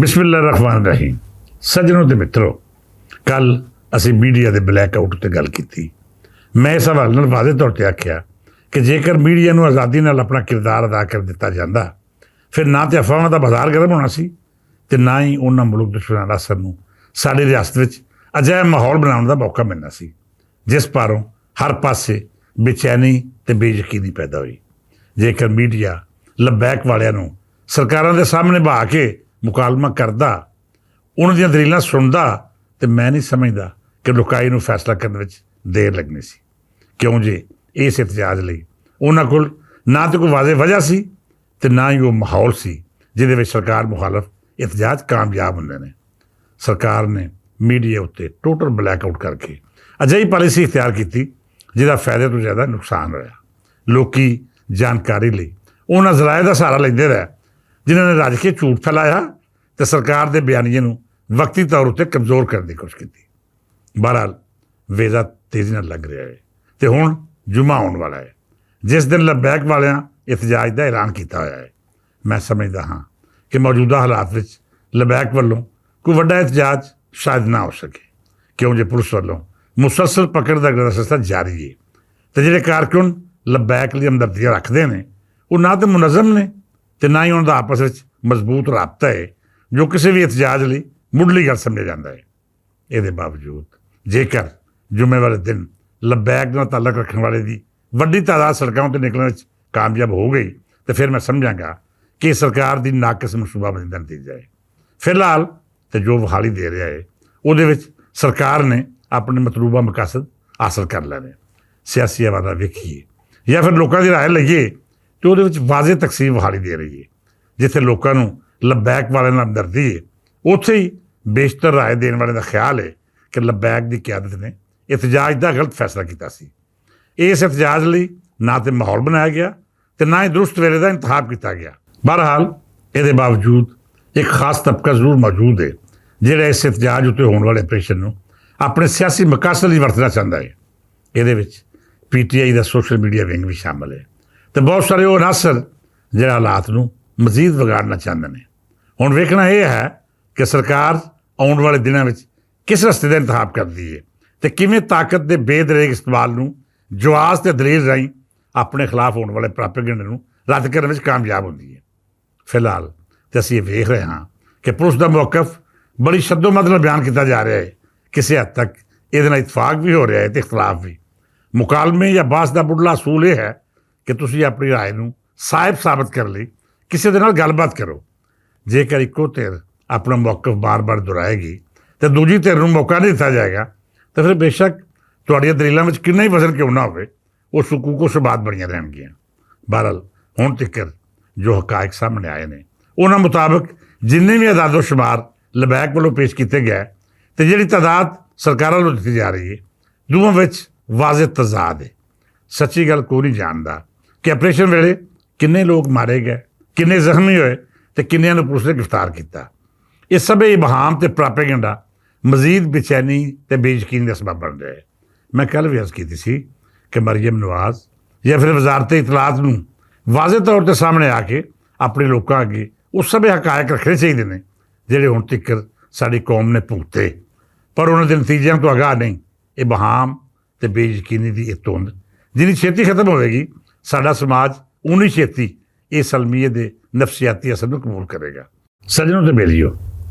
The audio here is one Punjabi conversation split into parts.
ਬਿਸਮਿਲ੍ਲਾਹਿਰ ਰਹਿਮਾਨਿਰ ਰਹੀਮ। ਸੱਜਣੋ ਤੇ ਮਿੱਤਰੋ, ਕੱਲ ਅਸੀਂ ਮੀਡੀਆ ਦੇ ਬਲੈਕਆਊਟ ਤੇ ਗੱਲ ਕੀਤੀ। ਮੈਂ ਇਸ ਹਵਾਲੇ ਨਾਲ ਵਾਜ਼ੇ ਤੌਰ ਤੇ ਆਖਿਆ ਕਿ ਜੇਕਰ ਮੀਡੀਆ ਨੂੰ ਆਜ਼ਾਦੀ ਨਾਲ ਆਪਣਾ ਕਿਰਦਾਰ ਅਦਾ ਕਰ ਦਿੱਤਾ ਜਾਂਦਾ, ਫਿਰ ਨਾ ਤੇ ਅਫਵਾਹਾਂ ਦਾ ਬਾਜ਼ਾਰ ਗਰਮ ਹੋਣਾ ਸੀ ਤੇ ਨਾ ਹੀ ਉਹਨਾਂ ਮੁਲਕ ਦੁਸ਼ਮਣਾਂ ਅਸਰ ਨੂੰ ਸਾਡੀ ਰਿਆਸਤ ਵਿੱਚ ਅਜਿਹਾ ਮਾਹੌਲ ਬਣਾਉਣ ਦਾ ਮੌਕਾ ਮਿਲਣਾ ਸੀ ਜਿਸ ਪਾਰੋਂ ਹਰ ਪਾਸੇ ਬੇਚੈਨੀ ਤੇ ਬੇਯਕੀਨੀ ਪੈਦਾ ਹੋਈ। ਜੇਕਰ ਮੀਡੀਆ ਲਬੈਕ ਵਾਲਿਆਂ ਨੂੰ ਸਰਕਾਰਾਂ ਦੇ ਸਾਹਮਣੇ ਬਹਾ ਕੇ ਮੁਕਾਲਮਾ ਕਰਦਾ, ਉਹਨਾਂ ਦੀਆਂ ਦਲੀਲਾਂ ਸੁਣਦਾ, ਤੇ ਮੈਂ ਨਹੀਂ ਸਮਝਦਾ ਕਿ ਲੁਕਾਈ ਨੂੰ ਫੈਸਲਾ ਕਰਨ ਵਿੱਚ ਦੇਰ ਲੱਗਣੀ ਸੀ। ਕਿਉਂ ਜੇ ਇਸ ਇਤਜਾਜ ਲਈ ਉਹਨਾਂ ਕੋਲ ਨਾ ਤਾਂ ਕੋਈ ਵਾਜ਼ੇ ਵਜ੍ਹਾ ਸੀ ਤੇ ਨਾ ਹੀ ਉਹ ਮਾਹੌਲ ਸੀ ਜਿਹਦੇ ਵਿੱਚ ਸਰਕਾਰ ਮੁਖਾਲਫ ਇਤਜਾਜ ਕਾਮਯਾਬ ਹੁੰਦੇ ਨੇ। ਸਰਕਾਰ ਨੇ ਮੀਡੀਆ ਉੱਤੇ ਟੋਟਲ ਬਲੈਕਆਊਟ ਕਰਕੇ ਅਜਿਹੀ ਪਾਲਿਸੀ ਇਖਤਿਆਰ ਕੀਤੀ ਜਿਹਦਾ ਫਾਇਦੇ ਤੋਂ ਜ਼ਿਆਦਾ ਨੁਕਸਾਨ ਹੋਇਆ। ਲੋਕੀ ਜਾਣਕਾਰੀ ਲਈ ਉਹਨਾਂ ਜ਼ਰਾਏ ਦਾ ਸਹਾਰਾ ਲੈਂਦੇ ਰਹੇ ਜਿਨ੍ਹਾਂ ਨੇ ਰੱਜ ਕੇ ਝੂਠ ਫੈਲਾਇਆ ਤੇ ਸਰਕਾਰ ਦੇ ਬਿਆਨੀਏ ਨੂੰ ਵਕਤੀ ਤੌਰ ਉੱਤੇ ਕਮਜ਼ੋਰ ਕਰਨ ਦੀ ਕੋਸ਼ਿਸ਼ ਕੀਤੀ। ਬਹਰਹਾਲ ਵੇਜ਼ਾ ਤੇਜ਼ੀ ਨਾਲ ਲੱਗ ਰਿਹਾ ਹੈ ਤੇ ਹੁਣ ਜੁਮਾ ਆਉਣ ਵਾਲਾ ਹੈ ਜਿਸ ਦਿਨ ਲਬੈਕ ਵਾਲਿਆਂ ਇਤਜਾਜ ਦਾ ਐਲਾਨ ਕੀਤਾ ਹੋਇਆ ਹੈ। ਮੈਂ ਸਮਝਦਾ ਹਾਂ ਕਿ ਮੌਜੂਦਾ ਹਾਲਾਤ ਵਿੱਚ ਲਬੈਕ ਵੱਲੋਂ ਕੋਈ ਵੱਡਾ ਇਤਜਾਜ ਸ਼ਾਇਦ ਨਾ ਹੋ ਸਕੇ, ਕਿਉਂ ਜੇ ਪੁਲਿਸ ਵੱਲੋਂ ਮੁਸਲਸਲ ਪਕੜ ਦਾ ਸਿਲਸਿਲਾ ਜਾਰੀ ਹੈ ਤੇ ਜਿਹੜੇ ਕਾਰਕੁਨ ਲਬੈਕ ਲਈ ਹਮਦਰਦੀਆਂ ਰੱਖਦੇ ਨੇ ਉਹ ਨਾ ਤਾਂ ਮੁਨਜ਼ਮ ਨੇ ਤੇ ਨਾ ਹੀ ਉਹਨਾਂ ਦਾ ਆਪਸ ਵਿੱਚ ਮਜ਼ਬੂਤ ਰਾਬਤਾ ਹੈ ਜੋ ਕਿਸੇ ਵੀ ਇਤਜਾਜ ਲਈ ਮੁੱਢਲੀ ਗੱਲ ਸਮਝਿਆ ਜਾਂਦਾ ਹੈ। ਇਹਦੇ ਬਾਵਜੂਦ ਜੇਕਰ ਜੁਮੇ ਵਾਲੇ ਦਿਨ ਲਬੈਕ ਨਾਲ ਤਾਲੁਕ ਰੱਖਣ ਵਾਲੇ ਦੀ ਵੱਡੀ ਤਾਦਾਦ ਸੜਕਾਂ 'ਤੇ ਨਿਕਲਣ ਵਿੱਚ ਕਾਮਯਾਬ ਹੋ ਗਈ ਤੇ ਫਿਰ ਮੈਂ ਸਮਝਾਂਗਾ ਕਿ ਸਰਕਾਰ ਦੀ ਨਾਕਿਸ ਮਨਸੂਬਾਬੰਦੀ ਦਾ ਨਤੀਜਾ ਹੈ। ਫਿਲਹਾਲ ਤੇ ਜੋ ਬਹਾਲੀ ਦੇ ਰਿਹਾ ਹੈ ਉਹਦੇ ਵਿੱਚ ਸਰਕਾਰ ਨੇ ਆਪਣੇ ਮਤਲੂਬਾ ਮਕਾਸਦ ਹਾਸਲ ਕਰ ਲੈਣੇ। ਸਿਆਸੀ ਹਵਾਲਾ ਵੇਖੀਏ ਜਾਂ ਫਿਰ ਲੋਕਾਂ ਦੀ ਰਾਏ ਲਈਏ ਤੇ ਉਹਦੇ ਵਿੱਚ ਵਾਜ਼ੇ ਤਕਸੀਮ ਬਹਾਲੀ ਦੇ ਰਹੀ ਹੈ। ਜਿੱਥੇ ਲੋਕਾਂ ਨੂੰ ਲਬੈਕ ਵਾਲਿਆਂ ਨਾਲ ਹਮਦਰਦੀ ਹੈ, ਉੱਥੇ ਹੀ ਬੇਸ਼ਤਰ ਰਾਏ ਦੇਣ ਵਾਲੇ ਦਾ ਖਿਆਲ ਹੈ ਕਿ ਲਬੈਕ ਦੀ ਕਿਆਦਤ ਨੇ ਇਤਜਾਜ ਦਾ ਗਲਤ ਫੈਸਲਾ ਕੀਤਾ ਸੀ। ਇਸ ਇਤਜਾਜ ਲਈ ਨਾ ਤੇ ਮਾਹੌਲ ਬਣਾਇਆ ਗਿਆ ਤੇ ਨਾ ਹੀ ਦਰੁਸਤ ਵੇਲੇ ਦਾ ਇੰਤਖਾਬ ਕੀਤਾ ਗਿਆ। ਬਹਰਹਾਲ ਇਹਦੇ ਬਾਵਜੂਦ ਇੱਕ ਖਾਸ ਤਬਕਾ ਜ਼ਰੂਰ ਮੌਜੂਦ ਹੈ ਜਿਹੜਾ ਇਸ ਇਤਜਾਜ ਉੱਤੇ ਹੋਣ ਵਾਲੇ ਆਪਰੇਸ਼ਨ ਨੂੰ ਆਪਣੇ ਸਿਆਸੀ ਮਕਾਸਦ ਲਈ ਵਰਤਣਾ ਚਾਹੁੰਦਾ ਹੈ। ਇਹਦੇ ਵਿੱਚ PTI ਦਾ ਸੋਸ਼ਲ ਮੀਡੀਆ ਵਿੰਗ ਵੀ ਸ਼ਾਮਲ ਹੈ ਤੇ ਬਹੁਤ ਸਾਰੇ ਉਹ ਅਨਾਸਰ ਜਿਹੜਾ ਹਾਲਾਤ ਨੂੰ ਮਜ਼ੀਦ ਵਿਗਾੜਨਾ ਚਾਹੁੰਦੇ ਨੇ। ਹੁਣ ਵੇਖਣਾ ਇਹ ਹੈ ਕਿ ਸਰਕਾਰ ਆਉਣ ਵਾਲੇ ਦਿਨਾਂ ਵਿੱਚ ਕਿਸ ਰਸਤੇ ਦਾ ਇੰਤਖਾਬ ਕਰਦੀ ਹੈ ਤੇ ਕਿਵੇਂ ਤਾਕਤ ਦੇ ਬੇਦਰੇਗ ਇਸਤੇਮਾਲ ਨੂੰ ਜਵਾਜ਼ ਤੇ ਦਲੀਲ ਰਾਹੀਂ ਆਪਣੇ ਖਿਲਾਫ ਹੋਣ ਵਾਲੇ ਪ੍ਰਾਪੇਗੈਂਡੇ ਨੂੰ ਰੱਦ ਕਰਨ ਵਿੱਚ ਕਾਮਯਾਬ ਹੁੰਦੀ ਹੈ। ਫਿਲਹਾਲ ਤੇ ਅਸੀਂ ਇਹ ਵੇਖ ਰਹੇ ਹਾਂ ਕਿ ਪੁਲਿਸ ਦਾ ਮੌਕਫ ਬੜੀ ਸ਼ੱਦੋ-ਮਦ ਨਾਲ ਬਿਆਨ ਕੀਤਾ ਜਾ ਰਿਹਾ ਹੈ। ਕਿਸੇ ਹੱਦ ਤੱਕ ਇਹਦੇ ਨਾਲ ਇਤਫਾਕ ਵੀ ਹੋ ਰਿਹਾ ਹੈ ਤੇ ਇਖਤਲਾਫ ਵੀ। ਮੁਕਾਲਮੇ ਜਾਂ ਬਾਸ ਦਾ ਮੁੱਢਲਾ ਅਸੂਲ ਇਹ ਹੈ ਕਿ ਤੁਸੀਂ ਆਪਣੀ ਰਾਏ ਨੂੰ ਸਾਇਬ ਸਾਬਤ ਕਰਨ ਲਈ ਕਿਸੇ ਦੇ ਨਾਲ ਗੱਲਬਾਤ ਕਰੋ। ਜੇਕਰ ਇੱਕੋ ਧਿਰ ਆਪਣਾ ਮੌਕਫ ਬਾਰ-ਬਾਰ ਦੁਹਰਾਏਗੀ ਤੇ ਦੂਜੀ ਧਿਰ ਨੂੰ ਮੌਕਾ ਨਹੀਂ ਦਿੱਤਾ ਜਾਏਗਾ ਤਾਂ ਫਿਰ ਬੇਸ਼ੱਕ ਤੁਹਾਡੀਆਂ ਦਲੀਲਾਂ ਵਿੱਚ ਕਿੰਨਾ ਹੀ ਵਜ਼ਨ ਕਿਉਂ ਨਾ ਹੋਵੇ, ਉਹ ਸੁਕੂਕੋ ਸ਼ਬਾਤ ਬਣੀਆਂ ਰਹਿਣਗੀਆਂ। ਬਹਰਹਾਲ ਹੁਣ ਤੱਕ ਜੋ ਹਕਾਇਕ ਸਾਹਮਣੇ ਆਏ ਨੇ ਉਹਨਾਂ ਮੁਤਾਬਕ ਜਿੰਨੇ ਵੀ ਅਦਾਦੋ ਸ਼ੁਮਾਰ ਲਬੈਕ ਵੱਲੋਂ ਪੇਸ਼ ਕੀਤੇ ਗਏ ਤੇ ਜਿਹੜੀ ਤਾਦਾਦ ਸਰਕਾਰਾਂ ਨੂੰ ਦਿੱਤੀ ਜਾ ਰਹੀ ਹੈ, ਦੋਵਾਂ ਵਿੱਚ ਵਾਜ਼ਿਹ ਤਜ਼ਾਦ ਹੈ। ਸੱਚੀ ਗੱਲ ਕੋਈ ਨਹੀਂ ਜਾਣਦਾ ਕਿ ਆਪਰੇਸ਼ਨ ਵੇਲੇ ਕਿੰਨੇ ਲੋਕ ਮਾਰੇ ਗਏ, ਕਿੰਨੇ ਜ਼ਖਮੀ ਹੋਏ ਤੇ ਕਿੰਨਿਆਂ ਨੂੰ ਪੁਲਿਸ ਨੇ ਗ੍ਰਿਫਤਾਰ ਕੀਤਾ। ਇਹ ਸਭ ਇਬਹਾਮ ਤੇ ਪ੍ਰਾਪੇਗੈਂਡਾ ਮਜ਼ੀਦ ਬੇਚੈਨੀ ਤੇ ਬੇਯਕੀਨੀ ਦਾ ਸਬਬ ਬਣ ਰਿਹਾ ਹੈ। ਮੈਂ ਕੱਲ੍ਹ ਵੀ ਅਰਜ਼ ਕੀਤੀ ਸੀ ਕਿ ਮਰੀਮ ਨਵਾਜ਼ ਜਾਂ ਫਿਰ ਵਜ਼ਾਰਤ ਇਤਲਾਤ ਨੂੰ ਵਾਜ਼ਿਹ ਤੌਰ 'ਤੇ ਸਾਹਮਣੇ ਆ ਕੇ ਆਪਣੇ ਲੋਕਾਂ ਅੱਗੇ ਉਹ ਸਭ ਹਕਾਇਕ ਰੱਖਣੇ ਚਾਹੀਦੇ ਨੇ ਜਿਹੜੇ ਹੁਣ ਤੱਕ ਸਾਡੀ ਕੌਮ ਨੇ ਭੁਗਤੇ, ਪਰ ਉਹਨਾਂ ਦੇ ਨਤੀਜਿਆਂ ਤੋਂ ਅਗਾਹ ਨਹੀਂ। ਇਬਹਾਮ ਤੇ ਬੇਯਕੀਨੀ ਦੀ ਇਹ ਧੁੰਦ ਜਿੰਨੀ ਛੇਤੀ ਖਤਮ ਹੋਵੇਗੀ, ਸਾਡਾ ਸਮਾਜ ਉਨੀ ਛੇਤੀ ਇਹ ਸਲਮੀਏ ਦੇ ਨਫਸੀਆਤੀ ਅਸਰ ਨੂੰ ਕਬੂਲ ਕਰੇਗਾ। ਸੱਜਣੋਂ ਤੇ ਬੇਲੀਓ,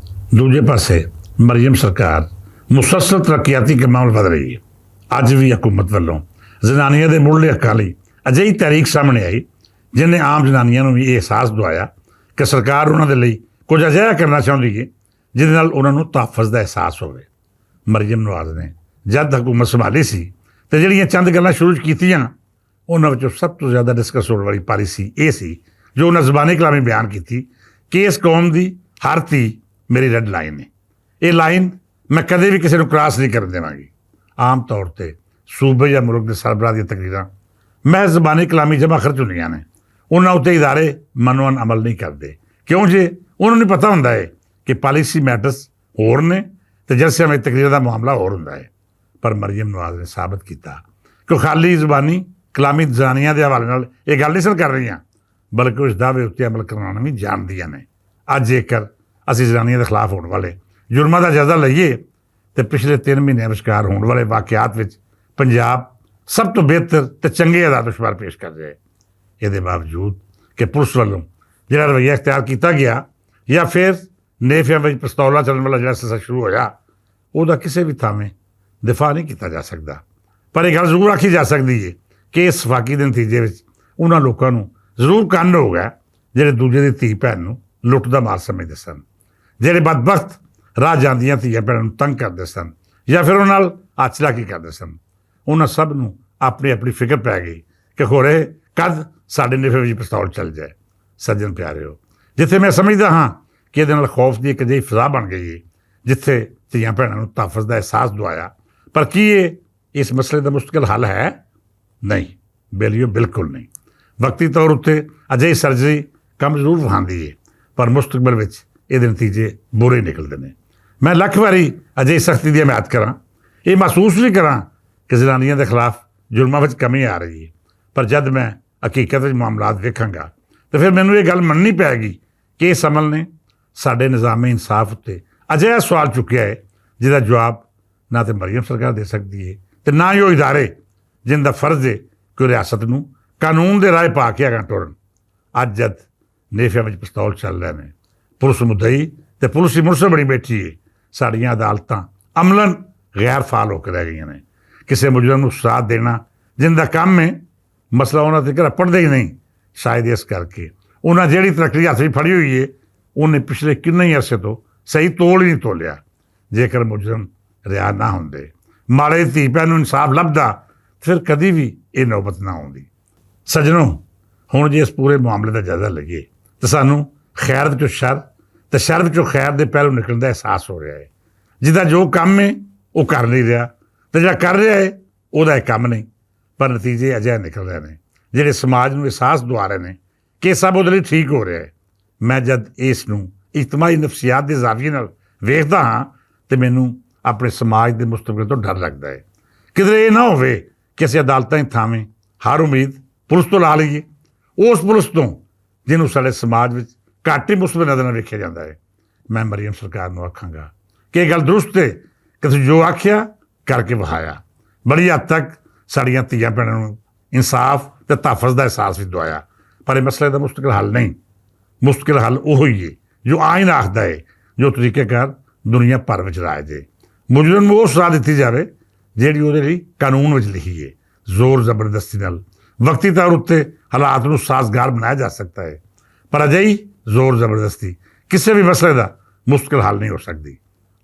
ਦੂਜੇ ਪਾਸੇ ਮਰੀਮ ਸਰਕਾਰ ਮੁਸਲਸਲ ਤਰੱਕੀਆਤੀ ਕੰਮਾਂ ਵੱਲ ਵਧ ਰਹੀ ਹੈ। ਅੱਜ ਵੀ ਹਕੂਮਤ ਵੱਲੋਂ ਜ਼ਨਾਨੀਆਂ ਦੇ ਮੁੱਢਲੇ ਹੱਕਾਂ ਲਈ ਅਜਿਹੀ ਤਹਿਰੀਕ ਸਾਹਮਣੇ ਆਈ ਜਿਹਨੇ ਆਮ ਜ਼ਨਾਨੀਆਂ ਨੂੰ ਵੀ ਇਹ ਅਹਿਸਾਸ ਦਵਾਇਆ ਕਿ ਸਰਕਾਰ ਉਹਨਾਂ ਦੇ ਲਈ ਕੁਝ ਅਜਿਹਾ ਕਰਨਾ ਚਾਹੁੰਦੀ ਹੈ ਜਿਹਦੇ ਨਾਲ ਉਹਨਾਂ ਨੂੰ ਤਹੱਫੁਜ਼ ਦਾ ਅਹਿਸਾਸ ਹੋਵੇ। ਮਰੀਮ ਨਵਾਜ਼ ਨੇ ਜਦ ਹਕੂਮਤ ਸੰਭਾਲੀ ਸੀ ਤੇ ਜਿਹੜੀਆਂ ਚੰਦ ਗੱਲਾਂ ਸ਼ੁਰੂ ਕੀਤੀਆਂ ਉਹਨਾਂ ਵਿੱਚੋਂ ਸਭ ਤੋਂ ਜ਼ਿਆਦਾ ਡਿਸਕਸ ਹੋਣ ਵਾਲੀ ਪਾਲਿਸੀ ਇਹ ਸੀ ਜੋ ਉਹਨਾਂ ਜ਼ਬਾਨੀ ਕਲਾਮੀ ਬਿਆਨ ਕੀਤੀ ਕਿ ਇਸ ਕੌਮ ਦੀ ਹਰ ਧੀ ਮੇਰੀ ਰੈੱਡ ਲਾਈਨ ਹੈ। ਇਹ ਲਾਈਨ ਮੈਂ ਕਦੇ ਵੀ ਕਿਸੇ ਨੂੰ ਕ੍ਰਾਸ ਨਹੀਂ ਕਰਨ ਦੇਵਾਂਗੀ। ਆਮ ਤੌਰ 'ਤੇ ਸੂਬੇ ਜਾਂ ਮੁਲਕ ਦੇ ਸਰਬਰਾਹ ਦੀਆਂ ਤਕਰੀਰਾਂ ਮੈਂ ਜ਼ਬਾਨੀ ਕਲਾਮੀ ਜਮ੍ਹਾਂ ਖਰਚ ਹੁੰਦੀਆਂ ਨੇ, ਉਹਨਾਂ ਉੱਤੇ ਇਦਾਰੇ ਮਨੋਨ ਅਮਲ ਨਹੀਂ ਕਰਦੇ, ਕਿਉਂ ਜੇ ਉਹਨਾਂ ਨੂੰ ਪਤਾ ਹੁੰਦਾ ਹੈ ਕਿ ਪਾਲਿਸੀ ਮੈਟਰਸ ਹੋਰ ਨੇ ਤੇ ਜਲਸੇ ਵਿੱਚ ਤਕਰੀਰਾਂ ਦਾ ਮਾਮਲਾ ਹੋਰ ਹੁੰਦਾ ਹੈ। ਪਰ ਮਰੀਮ ਨਵਾਜ਼ ਨੇ ਸਾਬਤ ਕੀਤਾ ਕਿ ਉਹ ਖਾਲੀ ਜ਼ਬਾਨੀ ਕਲਾਮੀ ਜ਼ਨਾਨੀਆਂ ਦੇ ਹਵਾਲੇ ਨਾਲ ਇਹ ਗੱਲ ਨਹੀਂ ਸਨ ਕਰ ਰਹੀਆਂ, ਬਲਕਿ ਉਸ ਦਾਅਵੇ ਉੱਤੇ ਅਮਲ ਕਰਵਾਉਣਾ ਵੀ ਜਾਣਦੀਆਂ ਨੇ। ਅੱਜ ਜੇਕਰ ਅਸੀਂ ਜ਼ਨਾਨੀਆਂ ਦੇ ਖਿਲਾਫ ਹੋਣ ਵਾਲੇ ਜੁਰਮਾਂ ਦਾ ਜਾਇਜ਼ਾ ਲਈਏ ਤੇ ਪਿਛਲੇ 3 ਮਹੀਨਿਆਂ ਵਿਚਕਾਰ ਹੋਣ ਵਾਲੇ ਵਾਕਿਆਤ ਵਿੱਚ ਪੰਜਾਬ ਸਭ ਤੋਂ ਬਿਹਤਰ ਤੇ ਚੰਗੇ ਆਦਾਬ-ਓ-ਸ਼ੁਮਾਰ ਪੇਸ਼ ਕਰ ਰਿਹਾ ਹੈ। ਇਹਦੇ ਬਾਵਜੂਦ ਕਿ ਪੁਲਿਸ ਵੱਲੋਂ ਜਿਹੜਾ ਰਵੱਈਆ ਇਖਤਿਆਰ ਕੀਤਾ ਗਿਆ ਜਾਂ ਫਿਰ ਨੇਫਿਆਂ ਵਿੱਚ ਪਿਸਤੌਲਾਂ ਚੱਲਣ ਵਾਲਾ ਜਿਹੜਾ ਸਿਲਸਿਲਾ ਸ਼ੁਰੂ ਹੋਇਆ, ਉਹਦਾ ਕਿਸੇ ਵੀ ਥਾਵੇਂ ਦਿਫਾ ਨਹੀਂ ਕੀਤਾ ਜਾ ਸਕਦਾ। ਪਰ ਇਹ ਗੱਲ ਜ਼ਰੂਰ ਆਖੀ ਜਾ ਸਕਦੀ ਹੈ ਕਿ ਇਸ ਵਫਾਕੀ ਦੇ ਨਤੀਜੇ ਵਿੱਚ ਉਹਨਾਂ ਲੋਕਾਂ ਨੂੰ ਜ਼ਰੂਰ ਕੰਨ ਹੋ ਗਿਆ ਜਿਹੜੇ ਦੂਜੇ ਦੀ ਧੀ ਭੈਣ ਨੂੰ ਲੁੱਟ ਦਾ ਮਾਲ ਸਮਝਦੇ ਸਨ, ਜਿਹੜੇ ਬਦਬਖਤ ਰਾਹ ਜਾਂਦੀਆਂ ਧੀਆਂ ਭੈਣਾਂ ਨੂੰ ਤੰਗ ਕਰਦੇ ਸਨ ਜਾਂ ਫਿਰ ਉਹਨਾਂ ਨਾਲ ਆਚਲਾਕੀ ਕਰਦੇ ਸਨ। ਉਹਨਾਂ ਸਭ ਨੂੰ ਆਪਣੀ ਆਪਣੀ ਫਿਕਰ ਪੈ ਗਈ ਕਿ ਖੋਰੇ ਕਦ ਸਾਡੇ ਨੇਫੇ ਵਿੱਚ ਪਿਸਤੌਲ ਚੱਲ ਜਾਏ। ਸੱਜਣ ਪਿਆਰਿਓ, ਜਿੱਥੇ ਮੈਂ ਸਮਝਦਾ ਹਾਂ ਕਿ ਇਹਦੇ ਨਾਲ ਖੌਫ ਦੀ ਇੱਕ ਅਜਿਹੀ ਫਿਜ਼ਾ ਬਣ ਗਈ ਹੈ ਜਿੱਥੇ ਧੀਆਂ ਭੈਣਾਂ ਨੂੰ ਤਹਫ਼ੁਜ਼ ਦਾ ਅਹਿਸਾਸ ਦਵਾਇਆ, ਪਰ ਕੀ ਇਹ ਇਸ ਮਸਲੇ ਦਾ ਮੁਸ਼ਕਿਲ ਹੱਲ ਹੈ? ਨਹੀਂ ਬੇਲੀਓ, ਬਿਲਕੁਲ ਨਹੀਂ। ਵਕਤੀ ਤੌਰ ਉੱਤੇ ਅਜਿਹੀ ਸਰਜਰੀ ਕੰਮ ਜ਼ਰੂਰ ਵਹਾਉਂਦੀ ਹੈ, ਪਰ ਮੁਸਤਕਬਲ ਵਿੱਚ ਇਹਦੇ ਨਤੀਜੇ ਬੁਰੇ ਨਿਕਲਦੇ ਨੇ। ਮੈਂ ਲੱਖ ਵਾਰੀ ਅਜਿਹੀ ਸਖਤੀ ਦੀ ਹਮਾਇਤ ਕਰਾਂ, ਇਹ ਮਹਿਸੂਸ ਵੀ ਕਰਾਂ ਕਿ ਜ਼ਨਾਨੀਆਂ ਦੇ ਖਿਲਾਫ ਜ਼ੁਲਮਾਂ ਵਿੱਚ ਕਮੀ ਆ ਰਹੀ ਹੈ, ਪਰ ਜਦ ਮੈਂ ਹਕੀਕਤ ਵਿੱਚ ਮਾਮਲਾਤ ਵੇਖਾਂਗਾ ਤਾਂ ਫਿਰ ਮੈਨੂੰ ਇਹ ਗੱਲ ਮੰਨਣੀ ਪਏਗੀ ਕਿ ਇਸ ਅਮਲ ਨੇ ਸਾਡੇ ਨਿਜ਼ਾਮੇ ਇਨਸਾਫ ਉੱਤੇ ਅਜਿਹਾ ਸਵਾਲ ਚੁੱਕਿਆ ਹੈ ਜਿਹਦਾ ਜਵਾਬ ਨਾ ਤਾਂ ਮਰੀਮ ਸਰਕਾਰ ਦੇ ਸਕਦੀ ਹੈ ਤੇ ਨਾ ਹੀ ਉਹ ਇਦਾਰੇ ਜਿਨ੍ਹਾਂ ਦਾ ਫਰਜ਼ ਹੈ ਕਿ ਉਹ ਰਿਆਸਤ ਨੂੰ ਕਾਨੂੰਨ ਦੇ ਰਾਹ ਪਾ ਕੇ ਅਗਾਂਹ ਟੁਰਨ। ਅੱਜ ਜਦ ਨੇਫਿਆਂ ਵਿੱਚ ਪਿਸਤੌਲ ਚੱਲ ਰਹੇ ਨੇ, ਪੁਲਿਸ ਮੁੱਦਈ ਤੇ ਪੁਲਿਸ ਦੀ ਮੁਰਸਦ ਬਣੀ ਬੈਠੀ ਹੈ, ਸਾਡੀਆਂ ਅਦਾਲਤਾਂ ਅਮਲਨ ਗੈਰ ਫਾਲ ਹੋ ਕੇ ਰਹਿ ਗਈਆਂ ਨੇ। ਕਿਸੇ ਮੁਜਰਮ ਨੂੰ ਸਾਥ ਦੇਣਾ ਜਿਨ੍ਹਾਂ ਦਾ ਕੰਮ ਹੈ, ਮਸਲਾ ਉਹਨਾਂ ਤੇ ਰਪੜਦਾ ਹੀ ਨਹੀਂ। ਸ਼ਾਇਦ ਇਸ ਕਰਕੇ ਉਹਨਾਂ ਜਿਹੜੀ ਤਰੱਕੀ ਹੱਥ ਵਿੱਚ ਫੜੀ ਹੋਈ ਹੈ ਉਹਨੇ ਪਿਛਲੇ ਕਿੰਨੇ ਹੀ ਅਰਸੇ ਤੋਂ ਸਹੀ ਤੋਲ ਹੀ ਨਹੀਂ ਤੋਲਿਆ। ਜੇਕਰ ਮੁਜਰਮ ਰਿਆ ਨਾ ਹੁੰਦੇ, ਮਾੜੇ ਧੀ ਭੈਣ ਨੂੰ ਇਨਸਾਫ ਲੱਭਦਾ, ਫਿਰ ਕਦੀ ਵੀ ਇਹ ਨੌਬਤ ਨਾ ਆਉਂਦੀ। ਸੱਜਣੋ, ਹੁਣ ਜੇ ਇਸ ਪੂਰੇ ਮਾਮਲੇ ਦਾ ਜਾਇਜ਼ਾ ਲਈਏ ਤਾਂ ਸਾਨੂੰ ਖੈਰ ਵਿੱਚੋਂ ਸ਼ਰ ਤੇ ਸ਼ਰ ਵਿੱਚੋਂ ਖੈਰ ਦੇ ਪਹਿਲੂ ਨਿਕਲਣ ਦਾ ਅਹਿਸਾਸ ਹੋ ਰਿਹਾ ਹੈ। ਜਿਹਦਾ ਜੋ ਕੰਮ ਹੈ ਉਹ ਕਰ ਨਹੀਂ ਰਿਹਾ ਤੇ ਜਿਹੜਾ ਕਰ ਰਿਹਾ ਹੈ ਉਹਦਾ ਇਹ ਕੰਮ ਨਹੀਂ, ਪਰ ਨਤੀਜੇ ਅਜਿਹੇ ਨਿਕਲ ਰਹੇ ਨੇ ਜਿਹੜੇ ਸਮਾਜ ਨੂੰ ਅਹਿਸਾਸ ਦਵਾ ਰਹੇ ਨੇ ਕਿ ਸਭ ਉਹਦੇ ਲਈ ਠੀਕ ਹੋ ਰਿਹਾ ਹੈ। ਮੈਂ ਜਦ ਇਸ ਨੂੰ ਇਜਤਮਾਈ ਨਫਸੀਆਤ ਦੇ ਜ਼ਾਵੀਏ ਨਾਲ ਵੇਖਦਾ ਹਾਂ ਤੇ ਮੈਨੂੰ ਆਪਣੇ ਸਮਾਜ ਦੇ ਮੁਸਤਕਬਲ ਤੋਂ ਡਰ ਲੱਗਦਾ ਹੈ। ਕਿਧਰੇ ਇਹ ਨਾ ਹੋਵੇ ਕਿ ਅਸੀਂ ਅਦਾਲਤਾਂ ਦੀ ਥਾਵੇਂ ਹਰ ਉਮੀਦ ਪੁਲਿਸ ਤੋਂ ਲਾ ਲਈਏ, ਉਸ ਪੁਲਿਸ ਤੋਂ ਜਿਹਨੂੰ ਸਾਡੇ ਸਮਾਜ ਵਿੱਚ ਘੱਟ ਹੀ ਮੁਸਬਤ ਨਜ਼ਰ ਨਾਲ ਵੇਖਿਆ ਜਾਂਦਾ ਹੈ। ਮੈਂ ਮਰੀਮ ਸਰਕਾਰ ਨੂੰ ਆਖਾਂਗਾ ਕਿ ਇਹ ਗੱਲ ਦਰੁਸਤ ਹੈ ਕਿ ਤੁਸੀਂ ਜੋ ਆਖਿਆ ਕਰਕੇ ਵਹਾਇਆ। ਬੜੀ ਹੱਦ ਤੱਕ ਸਾਡੀਆਂ ਧੀਆਂ ਭੈਣਾਂ ਨੂੰ ਇਨਸਾਫ ਤੇ ਤਹਫ਼ੁਜ਼ ਦਾ ਅਹਿਸਾਸ ਵੀ ਦਵਾਇਆ, ਪਰ ਇਹ ਮਸਲੇ ਦਾ ਮੁਸ਼ਕਿਲ ਹੱਲ ਨਹੀਂ। ਮੁਸ਼ਕਿਲ ਹੱਲ ਉਹ ਹੀ ਹੈ ਜੋ ਆਇਨ ਆਖਦਾ ਹੈ, ਜੋ ਤਰੀਕੇਕਾਰ ਦੁਨੀਆ ਭਰ ਵਿੱਚ ਰਾਜ ਹੈ। ਮੁਜਰਮ ਨੂੰ ਉਹ ਸਜ਼ਾ ਦਿੱਤੀ ਜਾਵੇ ਜਿਹੜੀ ਉਹਦੇ ਲਈ ਕਾਨੂੰਨ ਵਿੱਚ ਲਿਖੀ ਹੈ। ਜ਼ੋਰ ਜ਼ਬਰਦਸਤੀ ਨਾਲ ਵਕਤੀ ਤੌਰ ਉੱਤੇ ਹਾਲਾਤ ਨੂੰ ਸਾਜ਼ਗਾਰ ਬਣਾਇਆ ਜਾ ਸਕਦਾ ਹੈ, ਪਰ ਅਜਿਹੀ ਜ਼ੋਰ ਜ਼ਬਰਦਸਤੀ ਕਿਸੇ ਵੀ ਮਸਲੇ ਦਾ ਮੁਸ਼ਕਿਲ ਹੱਲ ਨਹੀਂ ਹੋ ਸਕਦੀ।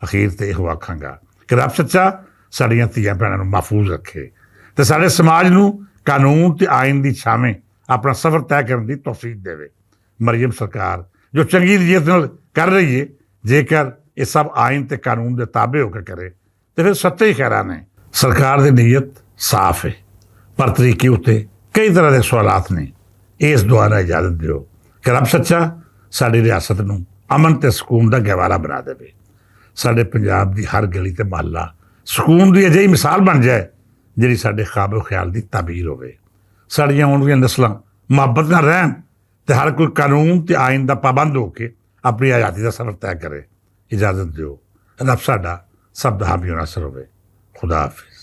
ਅਖੀਰ ਤੇ ਇਹੋ ਆਖਾਂਗਾ ਕਿ ਰੱਬ ਸੱਚਾ ਸਾਡੀਆਂ ਧੀਆਂ ਭੈਣਾਂ ਨੂੰ ਮਹਿਫੂਜ਼ ਰੱਖੇ ਤੇ ਸਾਡੇ ਸਮਾਜ ਨੂੰ ਕਾਨੂੰਨ ਤੇ ਆਇਨ ਦੀ ਛਾਵੇਂ ਆਪਣਾ ਸਫ਼ਰ ਤੈਅ ਕਰਨ ਦੀ ਤੌਫੀਕ ਦੇਵੇ। ਮਰੀਮ ਸਰਕਾਰ ਜੋ ਚੰਗੀ ਨੀਅਤ ਨਾਲ ਕਰ ਰਹੀ ਹੈ, ਜੇਕਰ ਇਹ ਸਭ ਆਇਨ ਤੇ ਕਾਨੂੰਨ ਦੇ ਤਾਬੇ ਹੋ ਕੇ ਕਰੇ ਤੇ ਫਿਰ ਸੱਚੇ ਹੀ ਖੈਰਾਂ ਨੇ। ਸਰਕਾਰ ਦੀ ਨੀਅਤ ਸਾਫ਼ ਹੈ, ਪਰ ਤਰੀਕੇ ਉੱਤੇ ਕਈ ਤਰ੍ਹਾਂ ਦੇ ਸਵਾਲਾਤ ਨੇ। ਇਸ ਦੁਆਰਾ ਇਜਾਜ਼ਤ ਦਿਓ ਕਿ ਰੱਬ ਸੱਚਾ ਸਾਡੀ ਰਿਆਸਤ ਨੂੰ ਅਮਨ ਤੇ ਸਕੂਨ ਦਾ ਗਹਿਵਾਰਾ ਬਣਾ ਦੇਵੇ। ਸਾਡੇ ਪੰਜਾਬ ਦੀ ਹਰ ਗਲੀ ਤੇ ਮੁਹੱਲਾ ਸਕੂਨ ਦੀ ਅਜਿਹੀ ਮਿਸਾਲ ਬਣ ਜਾਏ ਜਿਹੜੀ ਸਾਡੇ ਖਾਬੋ ਖਿਆਲ ਦੀ ਤਾਬੀਰ ਹੋਵੇ। ਸਾਡੀਆਂ ਆਉਣ ਵਾਲੀਆਂ ਨਸਲਾਂ ਮੁਹੱਬਤ ਨਾਲ ਰਹਿਣ ਤੇ ਹਰ ਕੋਈ ਕਾਨੂੰਨ ਤੇ ਆਇਨ ਦਾ ਪਾਬੰਦ ਹੋ ਕੇ ਆਪਣੀ ਆਜ਼ਾਦੀ ਦਾ ਸਫ਼ਰ ਤੈਅ ਕਰੇ। ਇਜਾਜ਼ਤ ਦਿਓ, ਰੱਬ ਸਾਡਾ ਸਭ ਦਾ ਹਾਮੀ ਨਾਸਰ ਹੋਵੇ। ਖੁਦਾ ਹਾਫਿਜ਼।